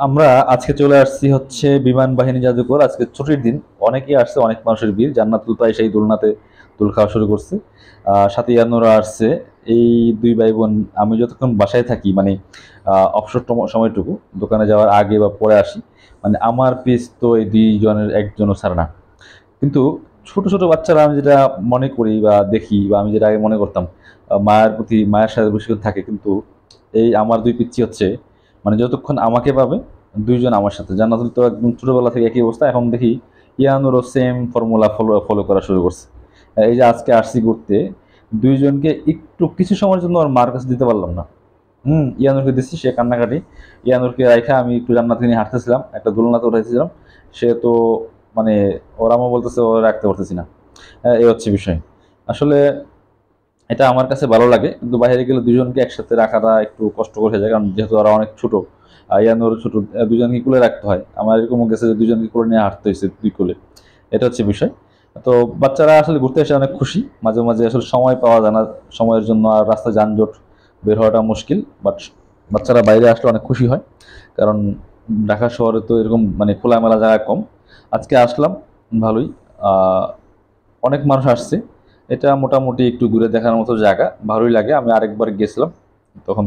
আমরা আজকে চলে আসছি হচ্ছে বিমান বাহিনী জাদুঘর। আজকে ছুটির দিন, অনেকেই আসছে, অনেক মানুষের ভিড়। জান্নাতুল প্রায় সেই দোলনাতে দোল খাওয়া শুরু করছে। সাথে ইয়ানুরা আসছে। এই দুই ভাই বোন, আমি যতক্ষণ বাসায় থাকি মানে অবসর সময়টুকু দোকানে যাওয়ার আগে বা পরে আসি, মানে আমার পিস তো এই দুইজনের একজনও ছাড়ে না। কিন্তু ছোট ছোট বাচ্চারা আমি যেটা মনে করি বা দেখি বা আমি যেটা আগে মনে করতাম, মায়ের প্রতি মায়ের সাথে বেশিক্ষণ থাকে, কিন্তু এই আমার দুই পিচ্ছি হচ্ছে মানে যতক্ষণ আমাকে পাবে দুইজন আমার সাথে। জান্নাতুল তো একদম ছোটবেলা থেকে একই অবস্থা, এখন দেখি ইয়ানুরও সেম ফর্মুলা ফলো ফলো করা শুরু করছে। এই যে আজকে আসছি ঘুরতে, দুইজনকে একটু কিছু সময়ের জন্য ওর মার কাছে দিতে পারলাম না। ইয়ানুরকে দিচ্ছি, সে কান্নাকাটি। ইয়ানুরকে রাইখা আমি একটু জান্নাতকে নিয়ে হাঁটতেছিলাম, একটা দোলনাতে উঠাইছিলাম। সে তো মানে ওর আম্মু বলতেছে ও রাখতে পারতেছি না। এই হচ্ছে বিষয়। আসলে এটা আমার কাছে ভালো লাগে, কিন্তু বাইরে গেলে দুজনকে একসাথে রাখাটা একটু কষ্টকর হয়ে যায়, কারণ যেহেতু ওরা অনেক ছোট। ইয়ানুর ছোট, দুজনকে কোলে রাখতে হয়। আমার এরকমও গেছে যে দুজনকে কোলে নিয়ে হাঁটতে হয়েছে দুই কোলে। এটা হচ্ছে বিষয়। তো বাচ্চারা আসলে ঘুরতে এসে অনেক খুশি। মাঝে মাঝে আসলে সময় পাওয়া যায় না, সময়ের জন্য আর রাস্তায় যানজট, বের হওয়াটা মুশকিল। বাট বাচ্চারা বাইরে আসলে অনেক খুশি হয়, কারণ ঢাকা শহরে তো এরকম মানে খোলামেলা জায়গা কম। আজকে আসলাম, ভালোই। আহ, অনেক মানুষ আসছে। এটা মোটামুটি একটু ঘুরে দেখার মতো জায়গা, ভালোই লাগে। আমি আরেকবার গেছিলাম তখন।